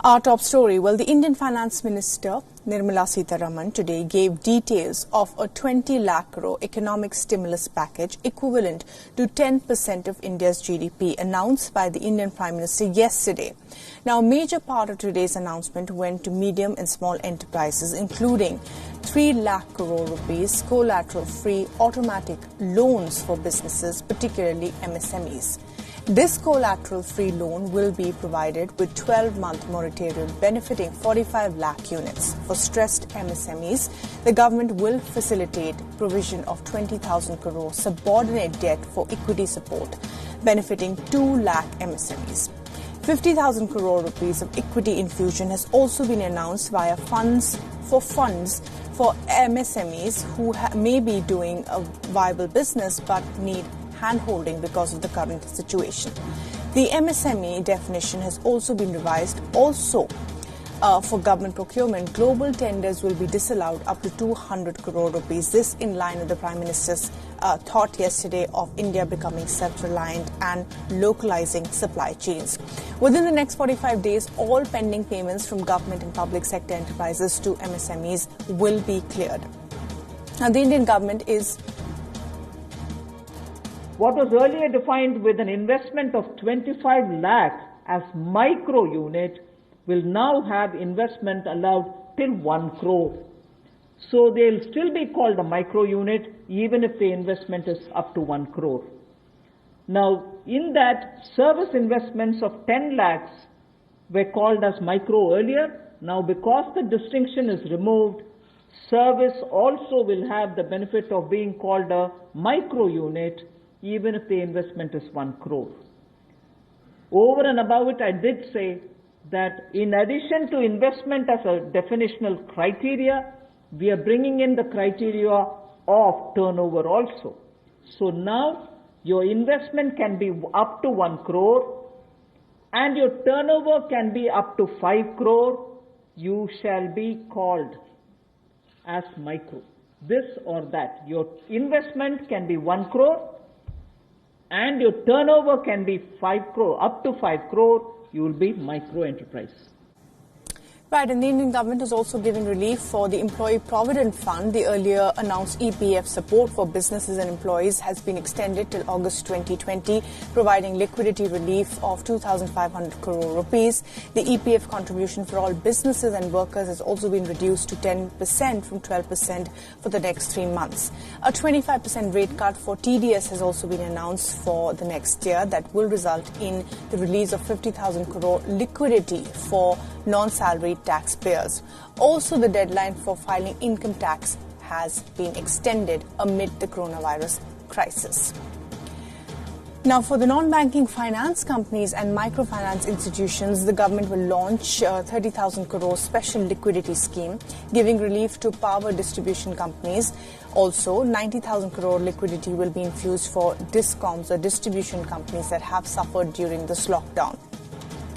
Our top story, well, the Indian Finance Minister Nirmala Sitharaman today gave details of a 20 lakh crore economic stimulus package equivalent to 10% of India's GDP announced by the Indian Prime Minister yesterday. Now, a major part of today's announcement went to medium and small enterprises, including 3 lakh crore rupees collateral-free automatic loans for businesses, particularly MSMEs. This collateral-free loan will be provided with 12-month moratorium benefiting 45 lakh units. For stressed MSMEs, the government will facilitate provision of 20,000 crore subordinate debt for equity support, benefiting 2 lakh MSMEs. 50,000 crore rupees of equity infusion has also been announced via funds for MSMEs who may be doing a viable business but need hand-holding because of the current situation. The MSME definition has also been revised. For government procurement, global tenders will be disallowed up to 200 crore rupees. This in line with the Prime Minister's thought yesterday of India becoming self-reliant and localizing supply chains. Within the next 45 days, all pending payments from government and public sector enterprises to MSMEs will be cleared. Now, the Indian government is what was earlier defined with an investment of 25 lakh as micro unit will now have investment allowed till 1 crore. So they'll still be called a micro unit even if the investment is up to 1 crore. Now, in that, service investments of 10 lakhs were called as micro earlier. Now, because the distinction is removed, service also will have the benefit of being called a micro unit even if the investment is 1 crore. Over and above it, I did say that in addition to investment as a definitional criteria, we are bringing in the criteria of turnover also. So now your investment can be up to 1 crore and your turnover can be up to 5 crore. You shall be called as micro. This or that. Your investment can be 1 crore and your turnover can be 5 crore, up to 5 crore, you will be micro enterprise. Right, and the Indian government is also giving relief for the Employee Provident Fund. The earlier announced EPF support for businesses and employees has been extended till August 2020, providing liquidity relief of 2,500 crore rupees. The EPF contribution for all businesses and workers has also been reduced to 10% from 12% for the next 3 months. A 25% rate cut for TDS has also been announced for the next year that will result in the release of 50,000 crore liquidity for non-salaried taxpayers. Also, the deadline for filing income tax has been extended amid the coronavirus crisis. Now, for the non-banking finance companies and microfinance institutions, the government will launch a 30,000 crore special liquidity scheme, giving relief to power distribution companies. Also, 90,000 crore liquidity will be infused for discoms or distribution companies that have suffered during this lockdown.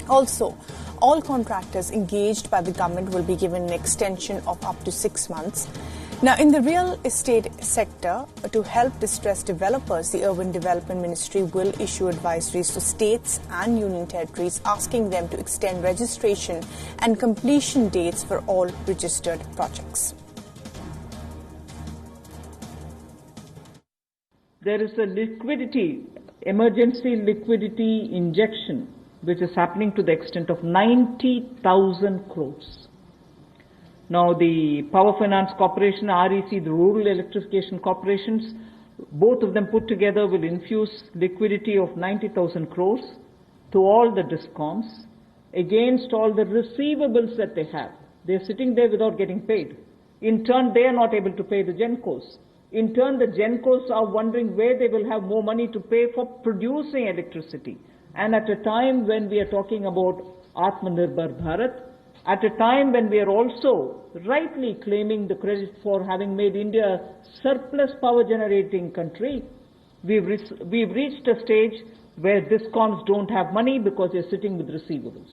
Also, all contractors engaged by the government will be given an extension of up to 6 months. Now, in the real estate sector, to help distressed developers, the Urban Development Ministry will issue advisories to states and union territories asking them to extend registration and completion dates for all registered projects. There is a emergency liquidity injection which is happening to the extent of 90,000 crores. Now, the Power Finance Corporation, REC, the Rural Electrification Corporations, both of them put together will infuse liquidity of 90,000 crores to all the discoms against all the receivables that they have. They're sitting there without getting paid. In turn, they are not able to pay the GenCos. In turn, the GenCos are wondering where they will have more money to pay for producing electricity. And at a time when we are talking about Atmanirbhar Bharat, at a time when we are also rightly claiming the credit for having made India a surplus power generating country, we've reached a stage where discoms don't have money because they're sitting with receivables.